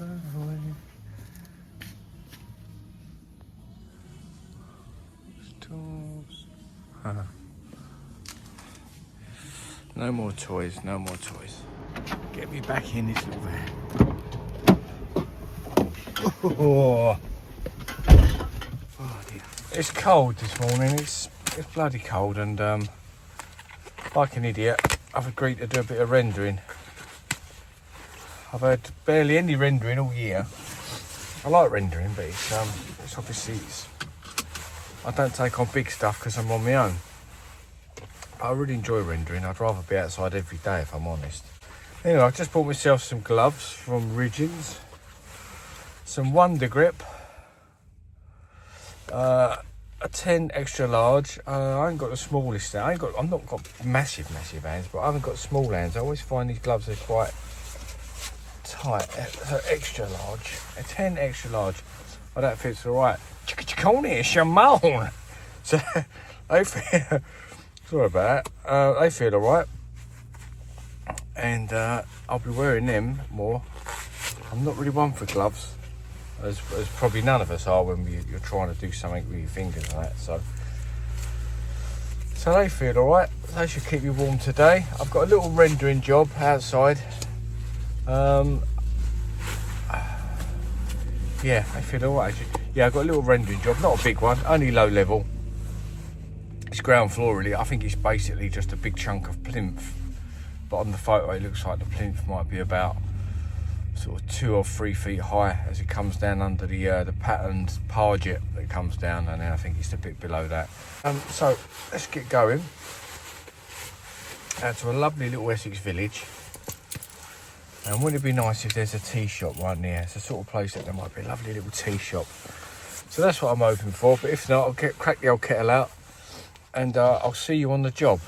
No more toys, no more toys. Get me back in this little van. Oh dear. It's cold this morning, it's bloody cold, and like an idiot, I've agreed to do a bit of rendering. I've had barely any rendering all year. I like rendering, but it's obviously I don't take on big stuff because I'm on my own. But I really enjoy rendering. I'd rather be outside every day if I'm honest. Anyway, I just bought myself some gloves from Ridgeons, some Wonder Grip, a 10 extra large. I haven't got the smallest. I've not got massive hands, but I haven't got small hands. I always find these gloves are quite tight. So extra large, a 10 extra large. Oh, that fits all right. Chicka-chicka, Shimon. So they feel. Sorry about that. They feel all right, and I'll be wearing them more. I'm not really one for gloves, as probably none of us are when you're trying to do something with your fingers and that. So they feel all right. They should keep you warm today. I've got a little rendering job outside. Yeah, they feel all right. Yeah, I've got a little rendering job, not a big one, only low level. It's ground floor really. I think it's basically just a big chunk of plinth, but on the photo it looks like the plinth might be about sort of 2 or 3 feet high as it comes down under the patterned parget that comes down, and then I think it's a bit below that. So let's get going. Out to a lovely little Essex village. And wouldn't it be nice if there's a tea shop right near? It's the sort of place that there might be a lovely little tea shop. So that's what I'm hoping for, but if not, I'll crack the old kettle out, and I'll see you on the job.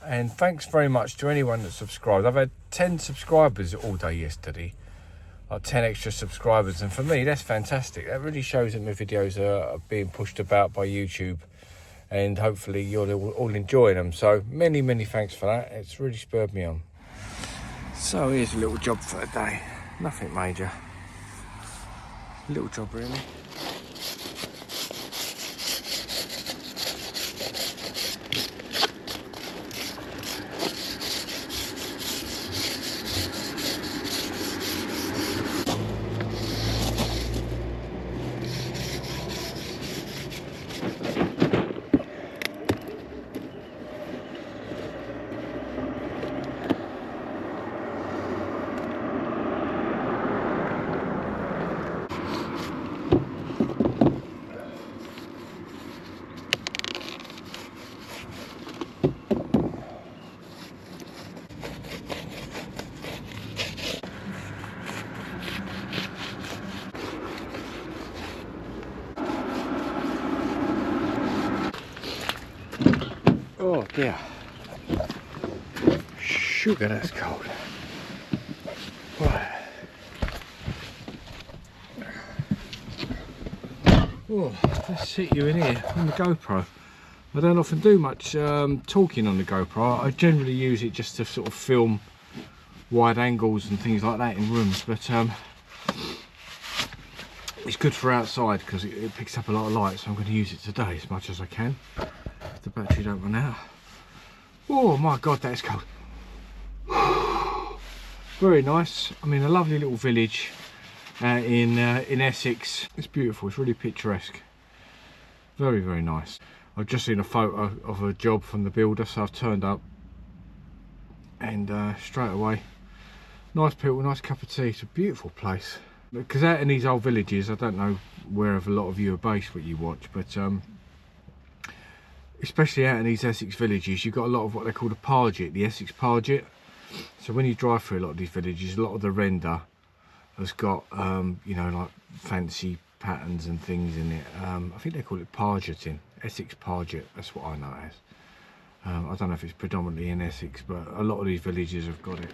And thanks very much to anyone that subscribed. I've had 10 subscribers all day yesterday, like 10 extra subscribers, and for me that's fantastic. That really shows that my videos are being pushed about by YouTube, and hopefully you're all enjoying them. So many thanks for that. It's really spurred me on. So here's a little job for the day. Nothing major. A little job really. Oh dear. Sugar, that's cold. Right. Oh, let's sit you in here on the GoPro. I don't often do much talking on the GoPro. I generally use it just to sort of film wide angles and things like that in rooms, but it's good for outside because it picks up a lot of light, so I'm going to use it today as much as I can. The battery don't run out. Oh my god, that's cold. Very nice. I mean, a lovely little village in Essex. It's beautiful. It's really picturesque. Very nice. I've just seen a photo of a job from the builder, so I've turned up, and straight away, nice people, nice cup of tea. It's a beautiful place. Because out in these old villages, I don't know where a lot of you are based, what you watch, but especially out in these Essex villages, you've got a lot of what they call the parget, the Essex parget. So when you drive through a lot of these villages, a lot of the render has got, you know, like fancy patterns and things in it. I think they call it pargeting, Essex parget, that's what I know it as. I don't know if it's predominantly in Essex, but a lot of these villages have got it.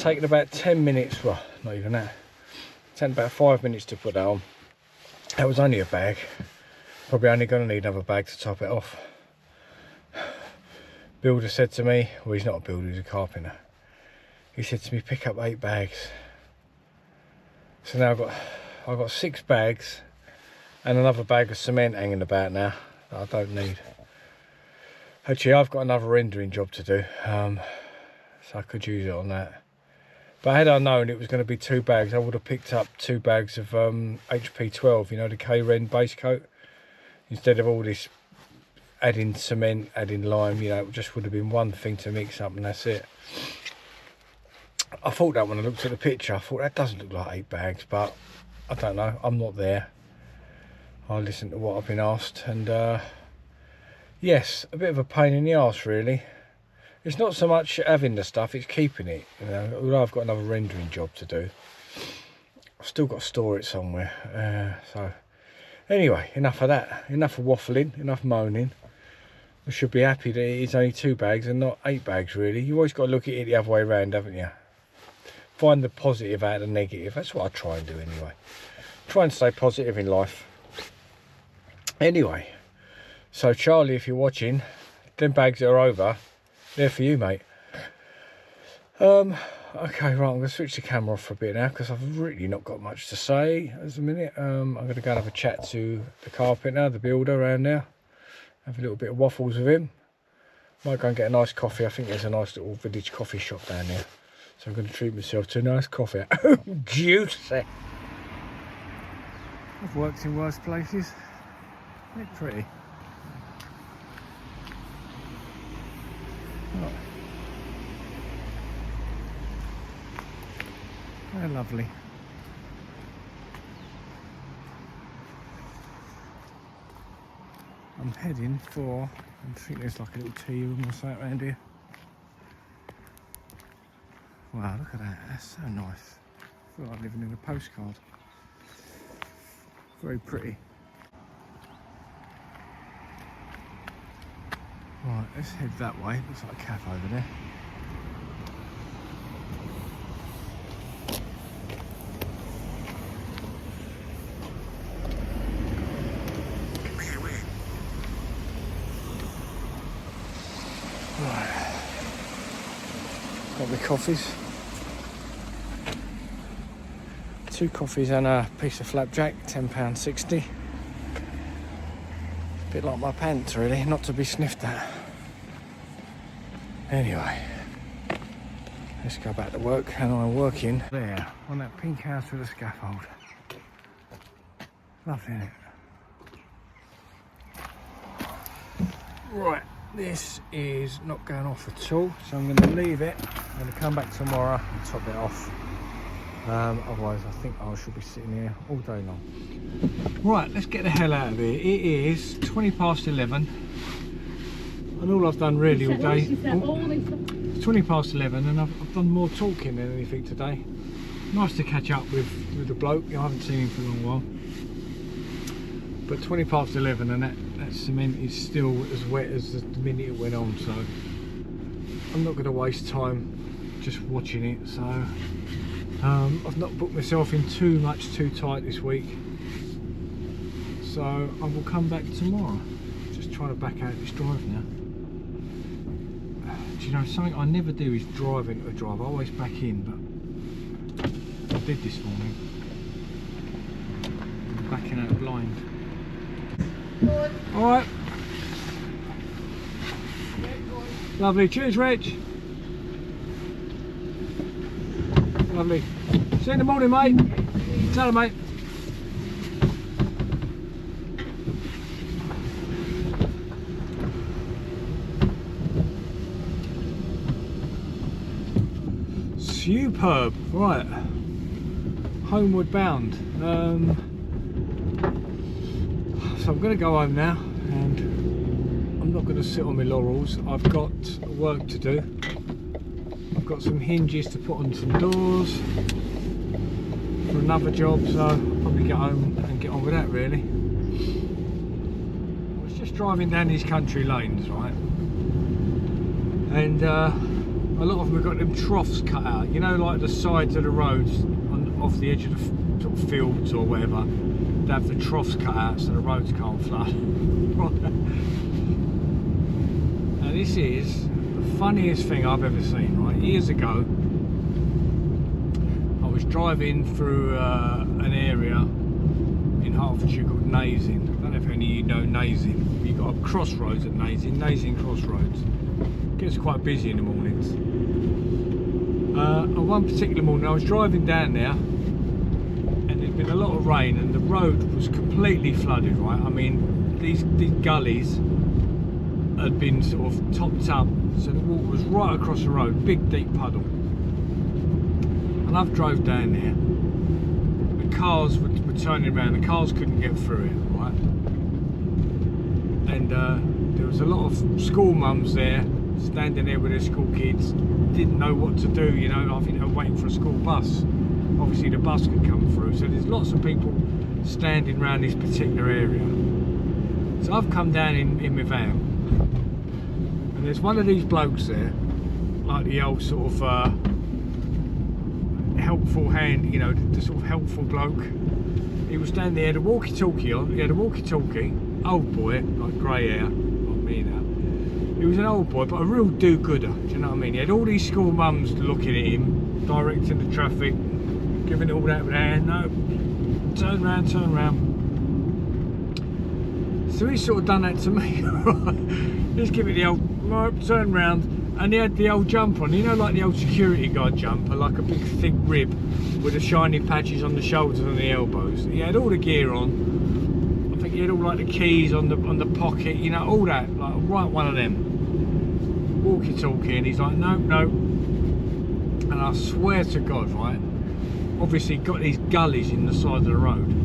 taken about 10 minutes, well, not even that. It's taken about 5 minutes to put that on. That was only a bag. Probably only going to need another bag to top it off. Builder said to me, well, he's not a builder, he's a carpenter. He said to me, pick up 8 bags. So now I've got 6 bags and another bag of cement hanging about now that I don't need. Actually, I've got another rendering job to do, so I could use it on that. But had I known it was going to be 2 bags, I would have picked up 2 bags of HP12, you know, the K-Ren base coat. Instead of all this adding cement, adding lime, you know, it just would have been one thing to mix up and that's it. I thought that when I looked at the picture, I thought that doesn't look like 8 bags, but I don't know, I'm not there. I listen to what I've been asked, and yes, a bit of a pain in the arse really. It's not so much having the stuff, it's keeping it, you know. Although I've got another rendering job to do, I've still got to store it somewhere. So anyway, enough of that, enough of waffling, enough moaning. I should be happy that it's only 2 bags and not 8 bags really. You've always got to look at it the other way around, haven't you? Find the positive out of the negative. That's what I try and do anyway. Try and stay positive in life. Anyway, so Charlie, if you're watching, them bags that are over, they're for you, mate. Okay, right, I'm going to switch the camera off for a bit now because I've really not got much to say at the minute. I'm going to go and have a chat to the carpenter, the builder around there. Have a little bit of waffles with him. Might go and get a nice coffee. I think there's a nice little village coffee shop down there. So I'm going to treat myself to a nice coffee. Juicy. I've worked in worse places. They're pretty. Right. They're lovely. I'm heading for, I think there's like a little tea room or something around here. Wow, look at that, that's so nice. I feel like living in a postcard. Very pretty. Right, let's head that way. Looks like a cafe over there. Right. Got my coffees. 2 coffees and a piece of flapjack, £10.60. Bit like my pants really, not to be sniffed at. Anyway, let's go back to work, and I'm working there on that pink house with a scaffold. Lovely, isn't it? Right, this is not going off at all, so I'm going to leave it. I'm going to come back tomorrow and top it off. Otherwise I think I should be sitting here all day long. Right, let's get the hell out of here. It is 11:20 and all I've done really all day, it's 11:20 and I've done more talking than anything today. Nice to catch up with the bloke. I haven't seen him for a long while, but 11:20 and that cement is still as wet as the minute it went on, so I'm not going to waste time just watching it. So I've not booked myself in too tight this week, so I will come back tomorrow. Just trying to back out this drive now. Do you know, something I never do is drive into a drive. I always back in, but I did this morning. I'm backing out blind. Alright. Lovely. Cheers, Rich. Lovely. See you in the morning, mate. Tell her, mate. Superb. Right. Homeward bound. So I'm going to go home now, and I'm not going to sit on my laurels. I've got work to do. I've got some hinges to put on some doors for another job, so I'll probably get home and get on with that really. I was just driving down these country lanes, right, and I a lot of them have got them troughs cut out, you know, like the sides of the roads off the edge of the sort of fields or whatever. They have the troughs cut out so the roads can't flood. And this is the funniest thing I've ever seen, right? Years ago, I was driving through an area in Hertfordshire called Nazing. I don't know if any of you know Nazing. You've got a crossroads at Nazing Crossroads. It gets quite busy in the mornings. On one particular morning, I was driving down there, and there'd been a lot of rain, and the road was completely flooded, right? I mean, these gullies had been sort of topped up, so the water was right across the road, big deep puddle. And I've drove down there. The cars were turning around, the cars couldn't get through it, right? And there was a lot of school mums there, standing there with their school kids, didn't know what to do, you know. I think they were waiting for a school bus. Obviously the bus could come through, so there's lots of people standing around this particular area. So I've come down in my van, and there's one of these blokes there, like the old sort of helpful hand, you know, the sort of helpful bloke. He was standing there, the walkie-talkie on, he had a walkie-talkie, old boy, like grey hair, like me now. He was an old boy, but a real do-gooder, do you know what I mean? He had all these school mums looking at him, directing the traffic, giving it all that with a hand, no, turn round, turn round. So he's sort of done that to me, right? He's giving the old, no, turn round, and he had the old jumper on, you know, like the old security guard jumper, like a big thick rib with the shiny patches on the shoulders and the elbows. He had all the gear on. I think he had all like the keys on the pocket, you know, all that, like right one of them. Walkie-talkie, and he's like, no, no. And I swear to God, right, obviously got these gullies in the side of the road.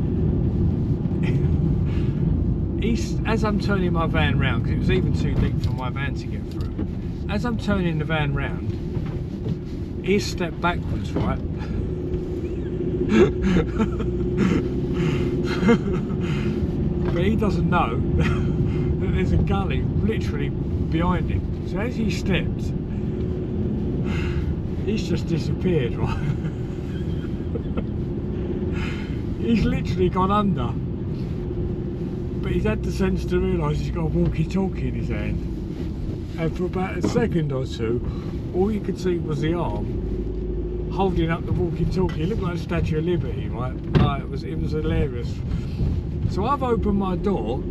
As I'm turning my van round, because it was even too deep for my van to get through, as I'm turning the van round, he stepped backwards, right? But he doesn't know that there's a gully literally behind him. So as he stepped, he's just disappeared, right? He's literally gone under. But he's had the sense to realise he's got a walkie-talkie in his hand. And for about a second or two, all you could see was the arm holding up the walkie-talkie. It looked like a Statue of Liberty, right? Like, it was hilarious. So I've opened my door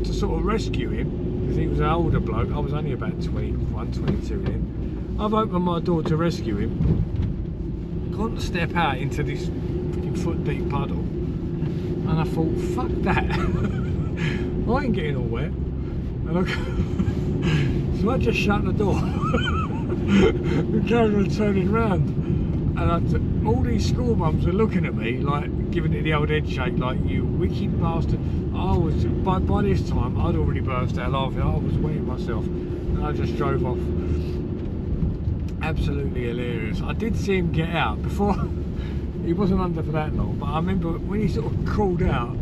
to sort of rescue him, because he was an older bloke. I was only about 21, 22 then. I've opened my door to rescue him. Gone to step out into this freaking foot deep puddle, and I thought, fuck that. I ain't getting all wet. And so I just shut the door and carried on turning round. And all these school mums are looking at me, like giving it the old head shake, like, you wicked bastard. I was, by this time, I'd already burst out laughing. I was wetting myself, and I just drove off. Absolutely hilarious. I did see him get out before. He wasn't under for that long, but I remember when he sort of crawled out,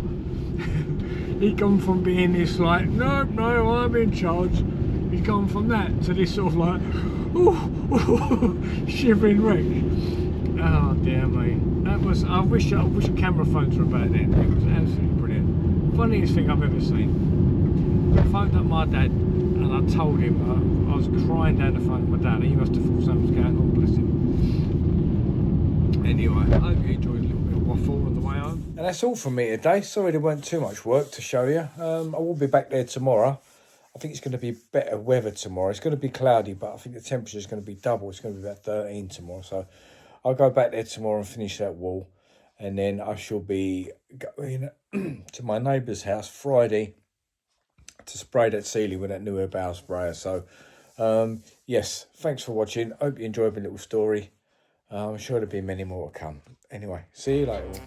he'd gone from being this like, no, I'm in charge. He'd gone from that to this sort of like, ooh, shivering wreck. Oh dear me. That was, I wish camera phones were about then. It was absolutely brilliant. Funniest thing I've ever seen. I phoned up my dad and I told him, I was crying down the phone with my dad. He must have thought something was going on, bless him. Anyway, I hope you enjoyed a little bit of waffle on the way home. And that's all from me today. Sorry there weren't too much work to show you. I will be back there tomorrow. I think it's going to be better weather tomorrow. It's going to be cloudy, but I think the temperature is going to be double. It's going to be about 13 tomorrow. So I'll go back there tomorrow and finish that wall. And then I shall be going to my neighbour's house Friday to spray that ceiling with that new Herbal sprayer. So, yes, thanks for watching. Hope you enjoyed my little story. I'm sure there'll be many more to come. Anyway, see you later.